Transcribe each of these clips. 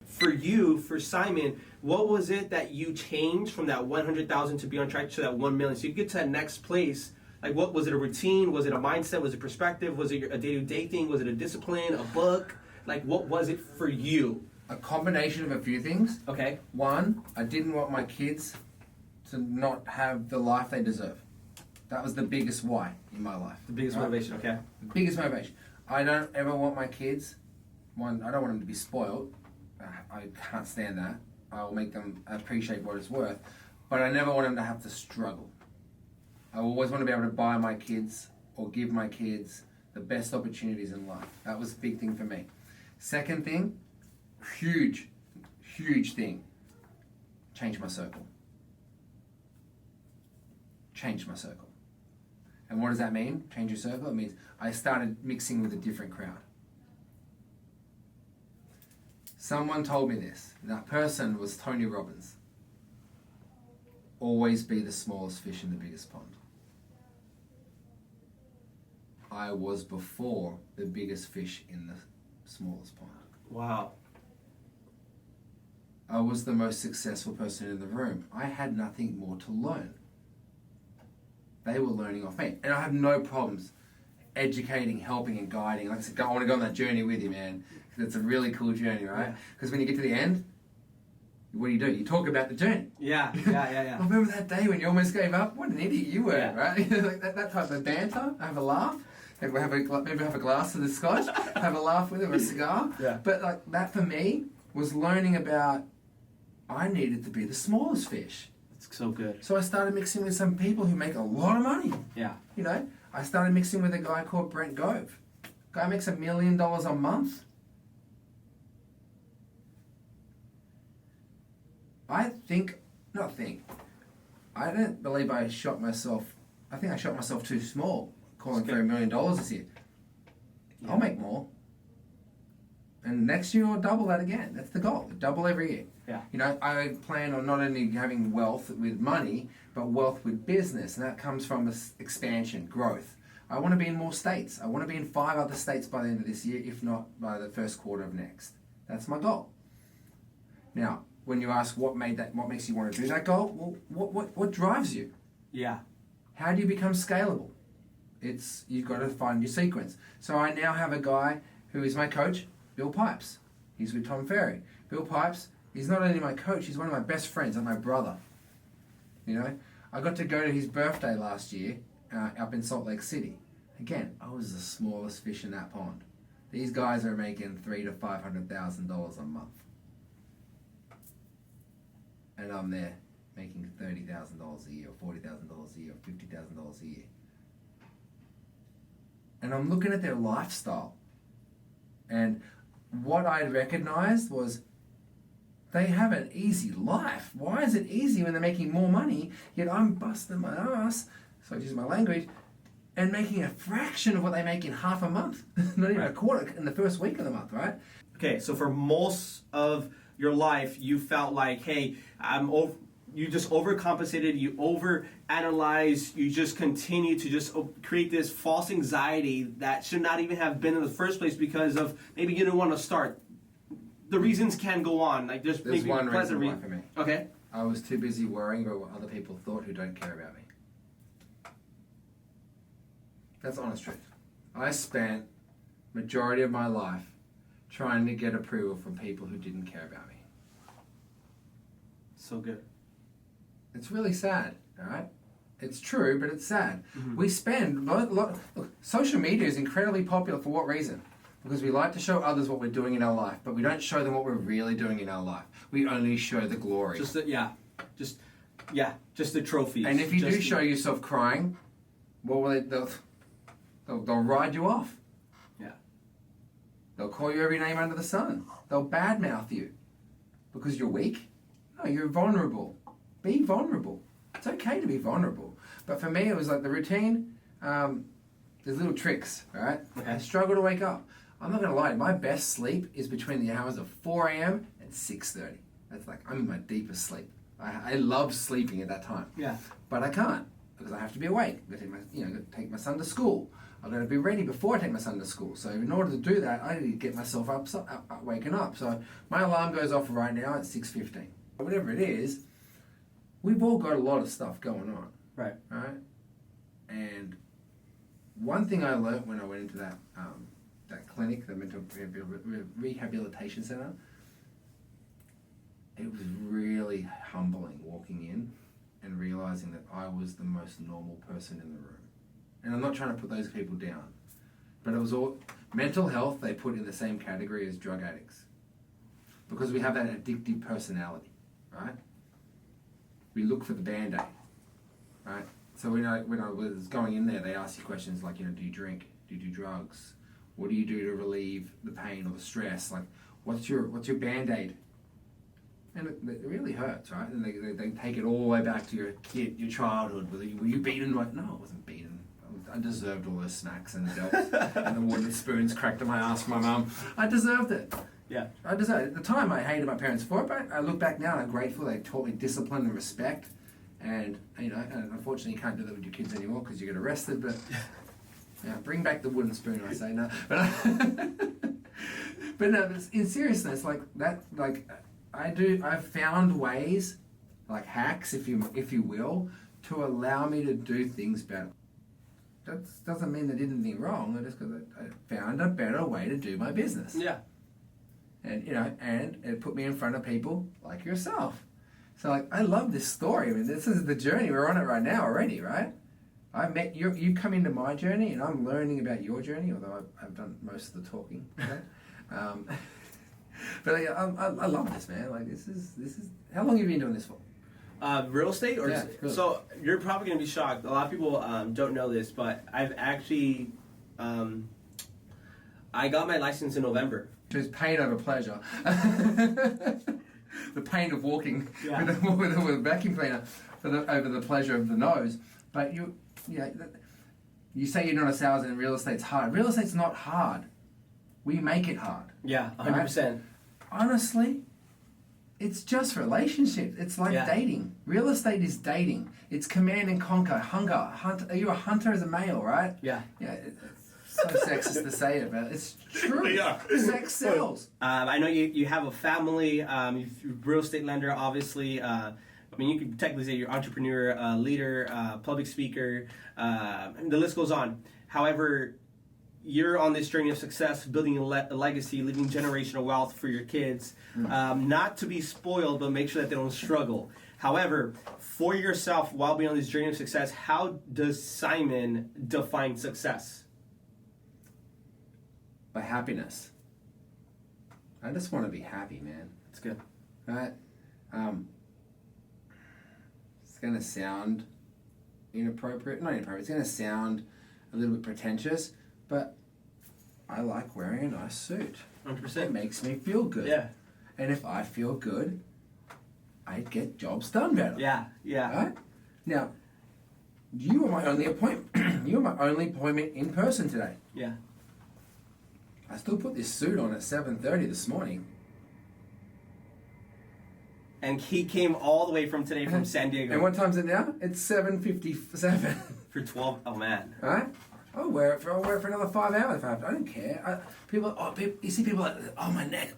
for you, for Simon, what was it that you changed from that 100,000 to be on track to that 1 million? So you get to that next place. Like, what was it? A routine? Was it a mindset? Was it perspective? Was it a day-to-day thing? Was it a discipline? A book? Like, what was it for you? A combination of a few things. Okay. One, I didn't want my kids to not have the life they deserve. That was the biggest why in my life. The biggest motivation. Okay. The biggest motivation. I don't ever want my kids. One, I don't want them to be spoiled. I can't stand that. I will make them appreciate what it's worth. But I never want them to have to struggle. I always want to be able to buy my kids or give my kids the best opportunities in life. That was a big thing for me. Second thing, huge thing, change my circle. Change my circle. And what does that mean? Change your circle? It means I started mixing with a different crowd. Someone told me this. That person was Tony Robbins. Always be the smallest fish in the biggest pond. I was before the biggest fish in the smallest pond. Wow. I was the most successful person in the room. I had nothing more to learn. They were learning off me. And I have no problems educating, helping, and guiding. Like I said, I want to go on that journey with you, man. It's a really cool journey, right? Because when you get to the end, what do? You talk about the journey. Yeah. I remember that day when you almost gave up. What an idiot you were, right? Like that type of banter. Have a laugh. Maybe have a glass of the scotch. Have a laugh with it or a cigar. Yeah. But like that for me was learning about. I needed to be the smallest fish. It's so good. So I started mixing with some people who make a lot of money. Yeah. You know, I started mixing with a guy called Brent Gove. Guy makes $1 million a month. I don't believe I shot myself. I think I shot myself too small, calling for $1 million this year. Yeah. I'll make more. And next year I'll double that again. That's the goal. Double every year. Yeah. You know, I plan on not only having wealth with money, but wealth with business. And that comes from expansion, growth. I want to be in more states. I want to be in 5 other states by the end of this year, if not by the first quarter of next. That's my goal. Now, when you ask what makes you want to do that goal, well, what drives you? Yeah. How do you become scalable? You've got to find your sequence. So I now have a guy who is my coach, Bill Pipes. He's with Tom Ferry. Bill Pipes, he's not only my coach, he's one of my best friends and my brother. You know, I got to go to his birthday last year up in Salt Lake City. Again, I was the smallest fish in that pond. These guys are making $300,000 to $500,000 a month. And I'm there making $30,000 a year, or $40,000 a year, or $50,000 a year. And I'm looking at their lifestyle. And what I recognized was they have an easy life. Why is it easy when they're making more money, yet I'm busting my ass, so I use my language, and making a fraction of what they make in half a month, not even a quarter in the first week of the month, right? Okay, so for most of your life, you felt like, hey, you just overcompensated, you overanalyzed, you just continue to just create this false anxiety that should not even have been in the first place because of maybe you didn't want to start. The reasons can go on. Like there's maybe one pleasant reason why for me. Okay. I was too busy worrying about what other people thought who don't care about me. That's honest truth. I spent majority of my life trying to get approval from people who didn't care about me. So good. It's really sad, all right? It's true, but it's sad. Mm-hmm. We spend look, social media is incredibly popular for what reason? Because we like to show others what we're doing in our life, but we don't show them what we're really doing in our life. We only show the glory. Just the trophies. And if you do show yourself crying, what will they'll ride you off. Yeah. They'll call you every name under the sun. They'll badmouth you because you're weak. No, you're vulnerable. Be vulnerable. It's okay to be vulnerable. But for me, it was like the routine. There's little tricks, right? Okay. I struggle to wake up. I'm not going to lie. My best sleep is between the hours of 4 a.m. and 6:30. That's like I'm in my deepest sleep. I love sleeping at that time. Yeah. But I can't because I have to be awake. I got to take my son to school. I've got to be ready before I take my son to school. So in order to do that, I need to get myself up, waking up. So my alarm goes off right now at 6:15. Whatever it is, we've all got a lot of stuff going on. Right. Right? And one thing I learned when I went into that clinic, the mental rehabilitation center, it was really humbling walking in and realizing that I was the most normal person in the room. And I'm not trying to put those people down, but it was all mental health. They put in the same category as drug addicts because we have that addictive personality, right? We look for the band-aid, right? So when I was going in there, they asked you questions like, do you drink? Do you do drugs? What do you do to relieve the pain or the stress? Like, what's your band-aid? And it really hurts, right? And they take it all the way back to your childhood. Were you beaten? Like, no, I wasn't beaten. I deserved all those snacks and and the wooden spoons cracked in my ass from my mum. I deserved it. Yeah. I deserved it. At the time, I hated my parents for it, but I look back now and I'm grateful. They taught me discipline and respect. And, and unfortunately you can't do that with your kids anymore because you get arrested, but yeah, bring back the wooden spoon, I say no. But no, in seriousness, I've found ways, like hacks, if you will, to allow me to do things better. That doesn't mean they did anything wrong, just because I found a better way to do my business. Yeah. And, and it put me in front of people like yourself. So I love this story. I mean, this is the journey. We're on it right now already, right? I met you. You come into my journey, and I'm learning about your journey. Although I've done most of the talking. Right? But I love this, man. Like this is. How long have you been doing this for? Real estate, or yeah, really. So you're probably gonna be shocked. A lot of people don't know this, but I've actually I got my license in November. It's pain over pleasure. The pain of walking with a vacuum cleaner over the pleasure of the nose. But you say you're not a salesman and real estate's hard. Real estate's not hard. We make it hard. Yeah, 100%. Honestly, it's just relationships. It's like dating. Real estate is dating. It's command and conquer, hunger. Are you a hunter as a male, right? Yeah. Yeah. So sexist to say it, but it's true. Yeah. Sex sells. I know you have a family, you're real estate lender, obviously. I mean, you could technically say you're entrepreneur, leader, public speaker, and the list goes on. However, you're on this journey of success, building a legacy, leaving generational wealth for your kids. Not to be spoiled, but make sure that they don't struggle. However, for yourself, while being on this journey of success, how does Simon define success? By happiness. I just want to be happy, man. That's good. Right? It's going to sound inappropriate. Not inappropriate. It's going to sound a little bit pretentious, but I like wearing a nice suit. 100%. It makes me feel good. Yeah. And if I feel good, I get jobs done better. Yeah. Right? Now, you were my only appointment. You were my only appointment in person today. Yeah. I still put this suit on at 7:30 this morning. And he came all the way from today from San Diego. And what time's it now? It's 7:57. For 12, oh man. Right? I'll wear it for another 5 hours if I have to. I don't care. You see people like, oh my neck,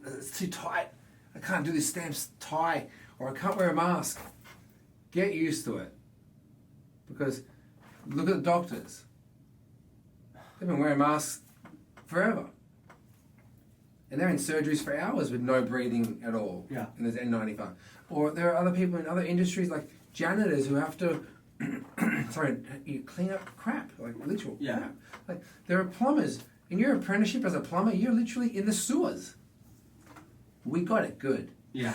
it's too tight. I can't do this stamps tie, or I can't wear a mask. Get used to it. Because look at the doctors. They've been wearing masks forever. And they're in surgeries for hours with no breathing at all. Yeah. And there's N95. Or there are other people in other industries like janitors who have to you clean up crap, like literal crap. Like there are plumbers. In your apprenticeship as a plumber, you're literally in the sewers. We got it good. Yeah.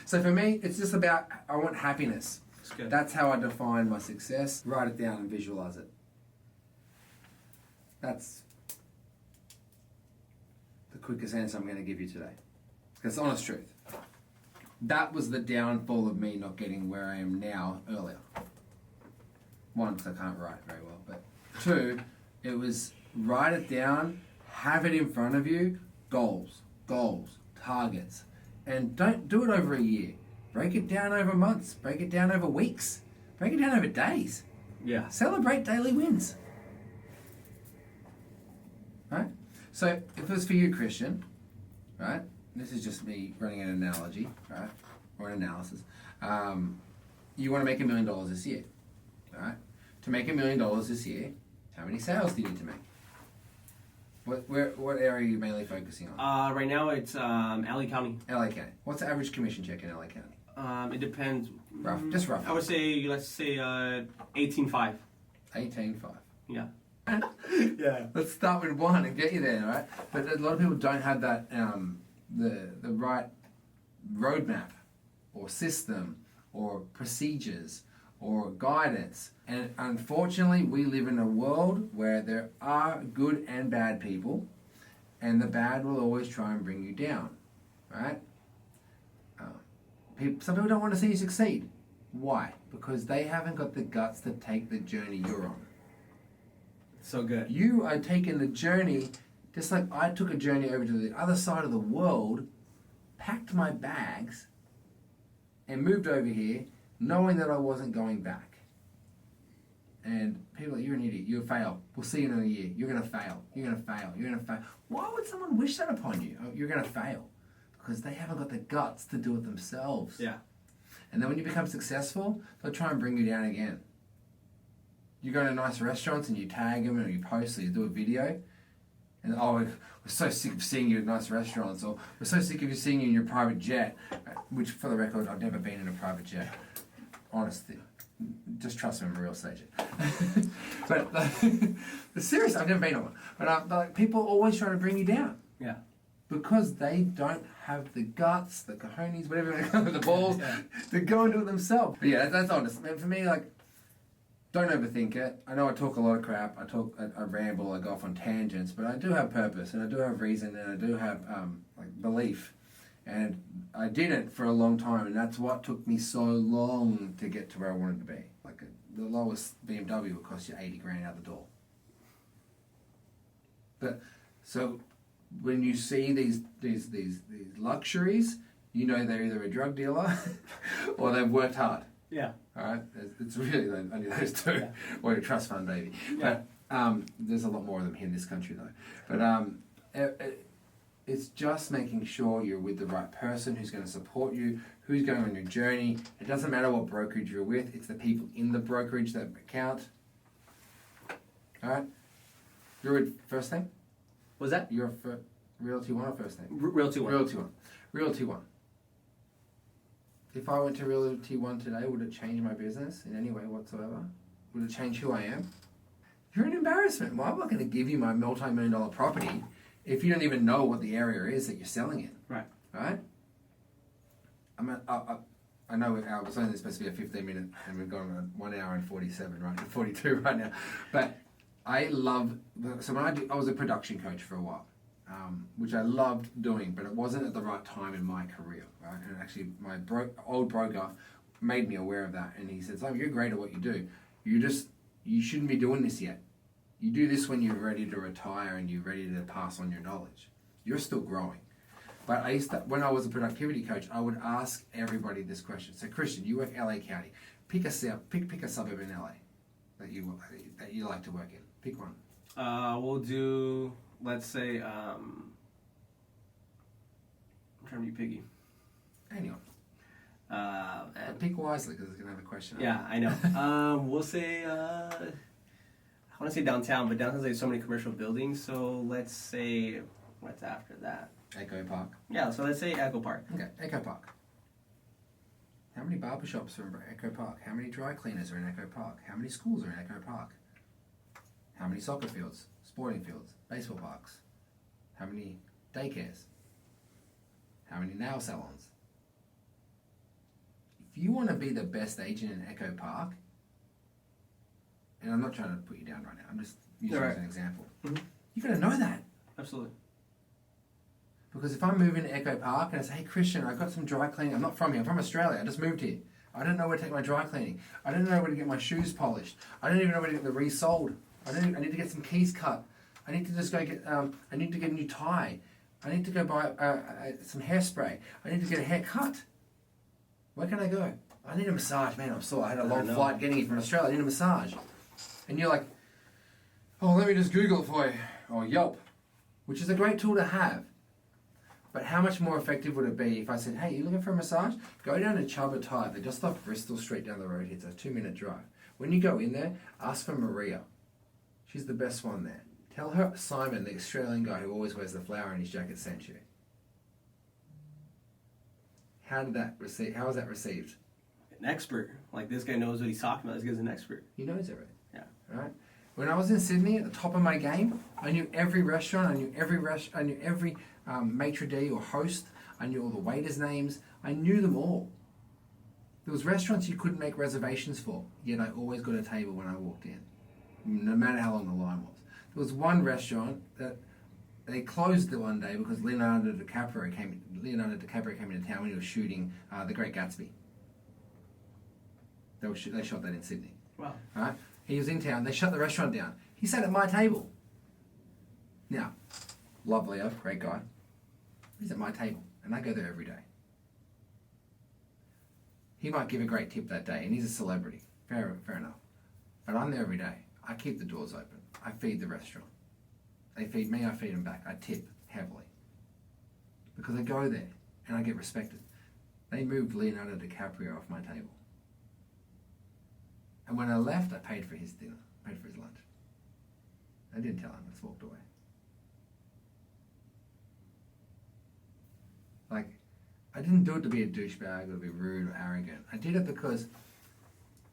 So for me, it's just about, I want happiness. That's good. That's how I define my success. Write it down and visualize it. That's the quickest answer I'm going to give you today. Because it's honest truth. That was the downfall of me not getting where I am now earlier. One, because I can't write very well. But two, it was write it down, have it in front of you, goals, targets. And don't do it over a year. Break it down over months. Break it down over weeks. Break it down over days. Yeah. Celebrate daily wins. So if it was for you, Christian, right? This is just me running an analogy, right? Or an analysis. You want to make $1 million this year, right? To make $1 million this year, how many sales do you need to make? What area are you mainly focusing on? Right now it's LA County. LA County. What's the average commission check in LA County? It depends. Rough, just rough. I would say, let's say 18.5. 18.5. Yeah. Yeah. Let's start with one and get you there, right? But a lot of people don't have that the right roadmap or system or procedures or guidance. And unfortunately, we live in a world where there are good and bad people, and the bad will always try and bring you down, right? Some people don't want to see you succeed. Why? Because they haven't got the guts to take the journey you're on. So good. You are taking the journey, just like I took a journey over to the other side of the world, packed my bags, and moved over here, knowing that I wasn't going back. And people are like, you're an idiot, you'll fail. We'll see you in a year. You're going to fail. You're going to fail. You're going to fail. Why would someone wish that upon you? Oh, you're going to fail. Because they haven't got the guts to do it themselves. Yeah. And then when you become successful, they'll try and bring you down again. You go to nice restaurants and you tag them or you post or you do a video. And we're so sick of seeing you at nice restaurants, or we're so sick of you seeing you in your private jet, which for the record, I've never been in a private jet. Honestly. Just trust me, I'm a real estate agent. But seriously, I've never been on one. But people always try to bring you down. Yeah. Because they don't have the guts, the cojones, whatever they call it, the balls, to go and do it themselves. But yeah, that's honest. For me, don't overthink it. I know I talk a lot of crap. I ramble. I go off on tangents. But I do have purpose, and I do have reason, and I do have belief. And I did it for a long time, and that's what took me so long to get to where I wanted to be. The lowest BMW would cost you $80,000 out the door. But so when you see these luxuries, you know they're either a drug dealer or they've worked hard. Yeah. All right, it's really only those two, Yeah. or your trust fund baby. Yeah. But there's a lot more of them here in this country though. But it's just making sure you're with the right person who's going to support you, who's going on your journey. It doesn't matter what brokerage you're with; it's the people in the brokerage that count. All right, you're with First Name. Was that You're for Realty One or First Name? Realty One? Realty One. Realty One. If I went to Realty One today, would it change my business in any way whatsoever? Would it change who I am? You're an embarrassment. Why am I going to give you my multi-million-dollar property if you don't even know what the area is that you're selling in? Right. Right? I know it's only supposed to be a 15-minute, and we've gone on 1 hour and 47, right? 42 right now. But I love... So I was a production coach for a while. Which I loved doing, but it wasn't at the right time in my career, right? And actually, my old broker made me aware of that, and he said, "Oh, you're great at what you do. You shouldn't be doing this yet. You do this when you're ready to retire and you're ready to pass on your knowledge. You're still growing." But when I was a productivity coach, I would ask everybody this question. So, Christian, you work LA County. Pick a suburb in LA that you like to work in. Pick one. We'll do. Let's say, I'm trying to be picky. Anyone. And pick wisely because it's going to have a question. Yeah, I know. We'll say, I want to say downtown, but downtown's like so many commercial buildings. So let's say, what's after that? Echo Park. Yeah, so let's say Echo Park. Okay, Echo Park. How many barbershops are in Echo Park? How many dry cleaners are in Echo Park? How many schools are in Echo Park? How many soccer fields, sporting fields, baseball parks? How many daycares? How many nail salons? If you want to be the best agent in Echo Park, and I'm not trying to put you down right now, I'm just using it as an example. Mm-hmm. You got to know that. Absolutely. Because if I move into Echo Park and I say, "Hey Christian, I've got some dry cleaning. I'm not from here. I'm from Australia. I just moved here. I don't know where to take my dry cleaning. I don't know where to get my shoes polished. I don't even know where to get them resoled. I need to get some keys cut. I need to just go get. I need to get a new tie. I need to go buy some hairspray. I need to get a haircut. Where can I go? I need a massage, man. I'm sore. I had a long flight getting here from Australia. I need a massage." And you're like, "Oh, let me just Google it for you, or Yelp." which is a great tool to have. But how much more effective would it be if I said, hey, you looking for a massage? Go down to Chubba Thai. They're just off Bristol Street down the road here. It's a 2-minute drive. When you go in there, ask for Maria. She's the best one there. Tell her Simon, the Australian guy who always wears the flower in his jacket, sent you. How was that received? An expert. Like, this guy knows what he's talking about. This guy's an expert. He knows everything. Yeah. Right? When I was in Sydney, at the top of my game, I knew every restaurant, I knew every maitre d' or host, I knew all the waiters' names, I knew them all. There was restaurants you couldn't make reservations for, yet I always got a table when I walked in, no matter how long the line was. There was one restaurant that they closed the one day because Leonardo DiCaprio came into town when he was shooting The Great Gatsby. They shot that in Sydney. Wow. Right? He was in town. They shut the restaurant down. He sat at my table. Now, love Leo, great guy. He's at my table, and I go there every day. He might give a great tip that day, and he's a celebrity. Fair enough. But I'm there every day. I keep the doors open. I feed the restaurant. They feed me, I feed them back. I tip heavily. Because I go there, and I get respected. They moved Leonardo DiCaprio off my table. And when I left, I paid for his dinner, paid for his lunch. I didn't tell him, I just walked away. Like, I didn't do it to be a douchebag or to be rude or arrogant. I did it because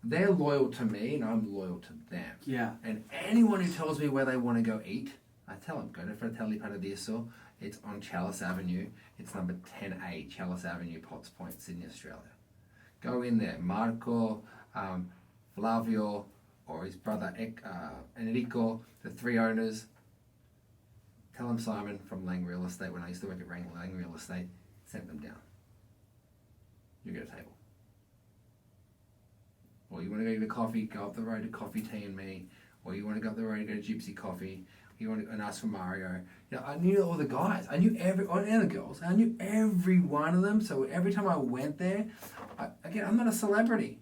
they're loyal to me and I'm loyal to them. Yeah. And anyone who tells me where they want to go eat, I tell them, go to Fratelli Paradiso. It's on Chalice Avenue. It's number 10A, Chalice Avenue, Potts Point, Sydney, Australia. Go in there. Marco, Flavio, or his brother Enrico, the 3 owners. Tell them Simon from Lang Real Estate, when I used to work at Lang Real Estate, sent them down. You get a table. Or you want to go get a coffee, go up the road to Coffee Tea and Me. Or you want to go up the road and go to Gypsy Coffee. You want to and ask for Mario. You know, I knew all the guys. I knew and the girls. I knew every one of them. So every time I went there, I'm not a celebrity.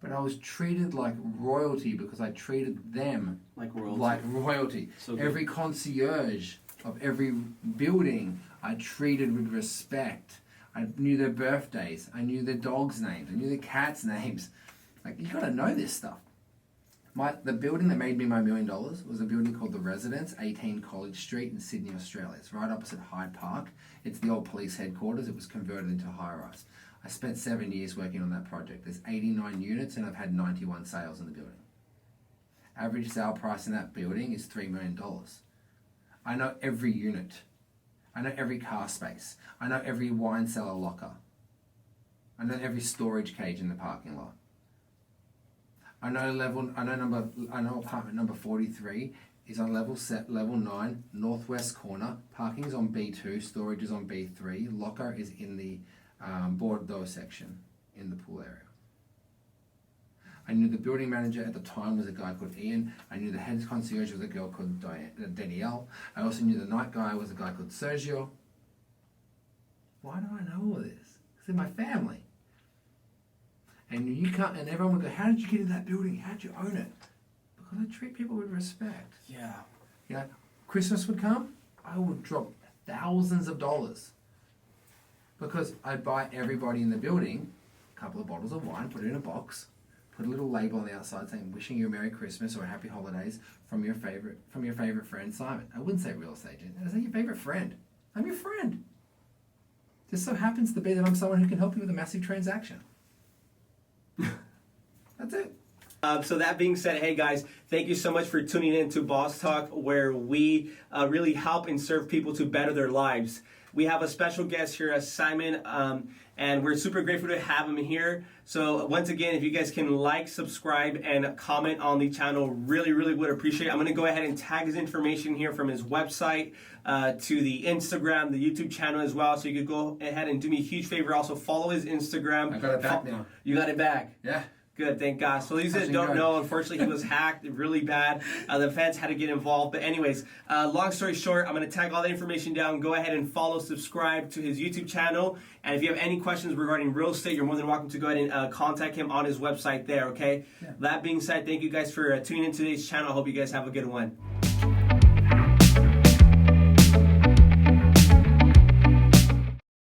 But I was treated like royalty because I treated them like royalty. So every concierge of every building I treated with respect. I knew their birthdays. I knew their dogs' names. I knew their cats' names. Like, you gotta know this stuff. The building that made me my $1 million was a building called The Residence, 18 College Street in Sydney, Australia. It's right opposite Hyde Park. It's the old police headquarters. It was converted into a high-rise. I spent 7 years working on that project. There's 89 units and I've had 91 sales in the building. Average sale price in that building is $3 million. I know every unit. I know every car space. I know every wine cellar locker. I know every storage cage in the parking lot. I know apartment number 43 is on level 9, northwest corner. Parking is on B2, storage is on B3, locker is in the Bordeaux section in the pool area. I knew the building manager at the time was a guy called Ian. I knew the head concierge was a girl called Danielle. I also knew the night guy was a guy called Sergio. Why do I know all this? Because they're my family. And and everyone would go, how did you get in that building? How did you own it? Because I treat people with respect. Yeah. You know, Christmas would come, I would drop thousands of dollars. Because I'd buy everybody in the building a couple of bottles of wine, put it in a box, put a little label on the outside saying, wishing you a Merry Christmas or a Happy Holidays from your favorite friend, Simon. I wouldn't say real estate agent. I'd say your favorite friend. I'm your friend. Just so happens to be that I'm someone who can help you with a massive transaction. That's it. So that being said, hey guys, thank you so much for tuning in to Boss Talk, where we really help and serve people to better their lives. We have a special guest here, Simon, and we're super grateful to have him here. So once again, if you guys can like, subscribe, and comment on the channel, really, really would appreciate it. I'm going to go ahead and tag his information here from his website to the Instagram, the YouTube channel as well. So you could go ahead and do me a huge favor. Also follow his Instagram. I got it back now. You got it back? Yeah. Good, thank God. So these that don't know, unfortunately, he was hacked really bad. The feds had to get involved. But anyways, long story short, I'm going to tag all that information down. Go ahead and follow, subscribe to his YouTube channel. And if you have any questions regarding real estate, you're more than welcome to go ahead and contact him on his website there, okay? Yeah. That being said, thank you guys for tuning in to today's channel. I hope you guys have a good one.